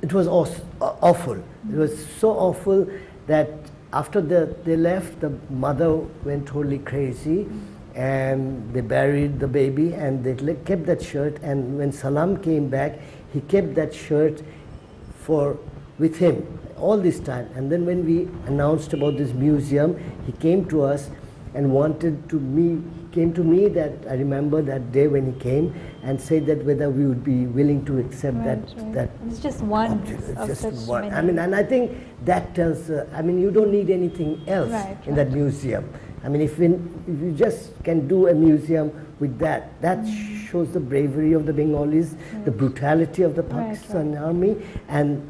it was awful. It was so awful that after they left, the mother went totally crazy, and they buried the baby, and they kept that shirt. And when Salam came back, he kept that shirt with him all this time. And then when we announced about this museum, he came to us and came to me that I remember that day when he came and said that whether we would be willing to accept that it's just one object. It's of just such one. many. I mean, and I think that tells. I mean, you don't need anything else in that museum. I mean, if you just can do a museum with that shows the bravery of the Bengalis, the brutality of the Pakistan army, and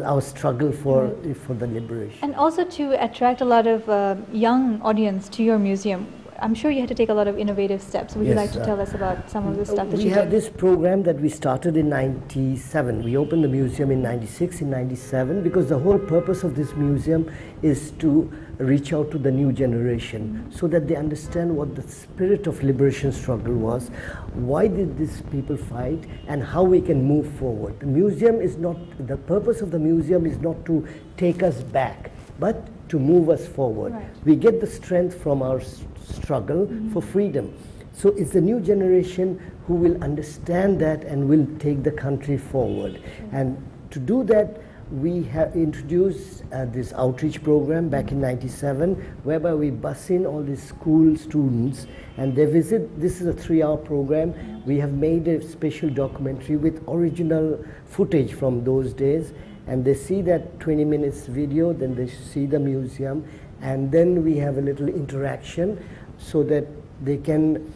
our struggle for the liberation. And also to attract a lot of young audience to your museum, I'm sure you had to take a lot of innovative steps. Would you like to tell us about some of the stuff that you did? We have this program that we started in '97. We opened the museum in '96, in '97, because the whole purpose of this museum is to reach out to the new generation so that they understand what the spirit of liberation struggle was, why did these people fight, and how we can move forward. The purpose of the museum is not to take us back, but to move us forward. We get the strength from our struggle for freedom. So it's the new generation who will understand that and will take the country forward. And to do that, we have introduced this outreach program back in '97, whereby we bus in all these school students and they visit. This is a 3-hour program. We have made a special documentary with original footage from those days, and they see that 20 minutes video, then they see the museum, and then we have a little interaction so that they can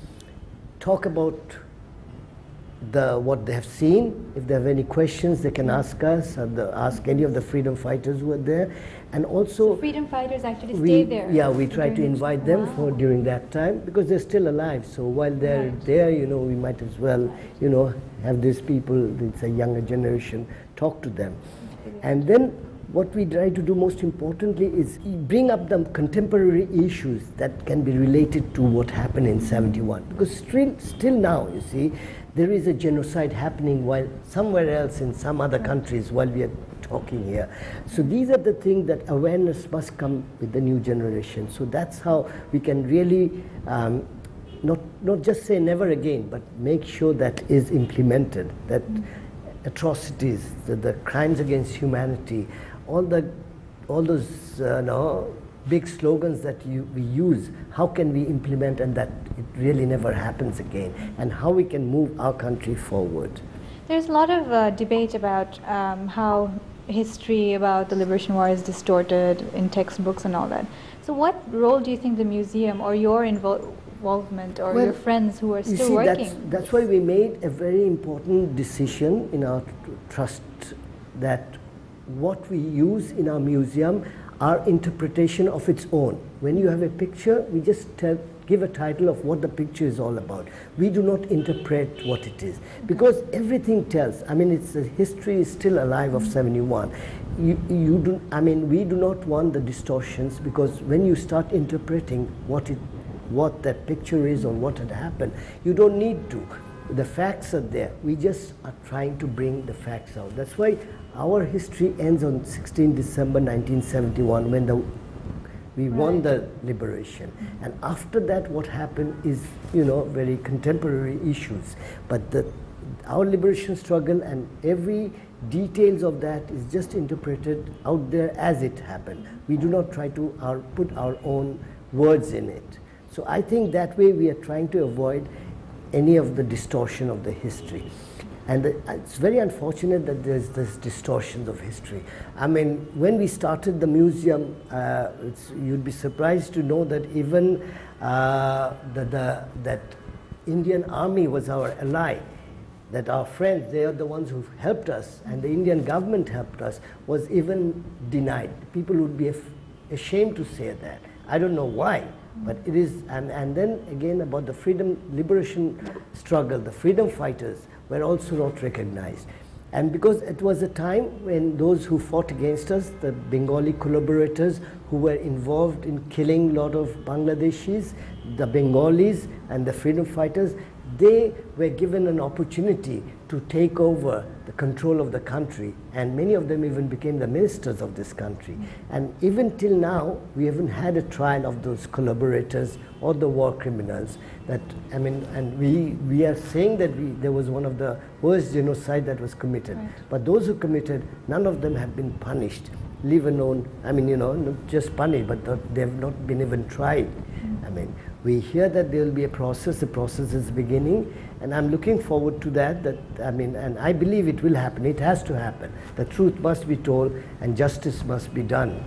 talk about what they have seen. If they have any questions, they can ask us, or ask any of the freedom fighters who are there. And also, freedom fighters actually stay there. Yeah, we try to invite them during that time, because they're still alive. So while they're there, we might as well, have these people, it's a younger generation, talk to them. And then what we try to do most importantly is bring up the contemporary issues that can be related to what happened in '71. Because still now, you see, there is a genocide happening while somewhere else in some other countries while we are talking here. So these are the things that awareness must come with the new generation. So that's how we can really not just say never again, but make sure that is implemented, that atrocities, the crimes against humanity, all those big slogans that we use, how can we implement and that it really never happens again, and how we can move our country forward. There's a lot of debate about how history about the Liberation War is distorted in textbooks and all that. So what role do you think the museum or your involvement or your friends who are still working? That's why we made a very important decision in our trust, that what we use in our museum are interpretation of its own. When you have a picture, we just give a title of what the picture is all about. We do not interpret what it is, because everything tells. I mean, the history is still alive of '71. We do not want the distortions, because when you start interpreting what that picture is or what had happened, you don't need to. The facts are there. We just are trying to bring the facts out. That's why our history ends on 16 December 1971 when we won the liberation. And after that, what happened is, very contemporary issues. But our liberation struggle and every details of that is just interpreted out there as it happened. We do not try to put our own words in it. So I think that way we are trying to avoid any of the distortion of the history. And it's very unfortunate that there's this distortions of history. I mean, when we started the museum, you'd be surprised to know that even that Indian army was our ally, that our friends, they are the ones who helped us, and the Indian government helped us, was even denied. People would be ashamed to say that. I don't know why. But it is, and then again about the liberation struggle, the freedom fighters were also not recognized. And because it was a time when those who fought against us, the Bengali collaborators who were involved in killing a lot of Bangladeshis, the Bengalis and the freedom fighters, they were given an opportunity to take over the control of the country, and many of them even became the ministers of this country. And even till now, we haven't had a trial of those collaborators or the war criminals. That, I mean, and we are saying that there was one of the worst genocide that was committed. Right. But those who committed, none of them have been punished, leave alone, I mean, not just punished, but they have not been even tried. I mean, we hear that there will be a process, the process is beginning, and I'm looking forward to that, I mean, and I believe it will happen, it has to happen. The truth must be told and justice must be done.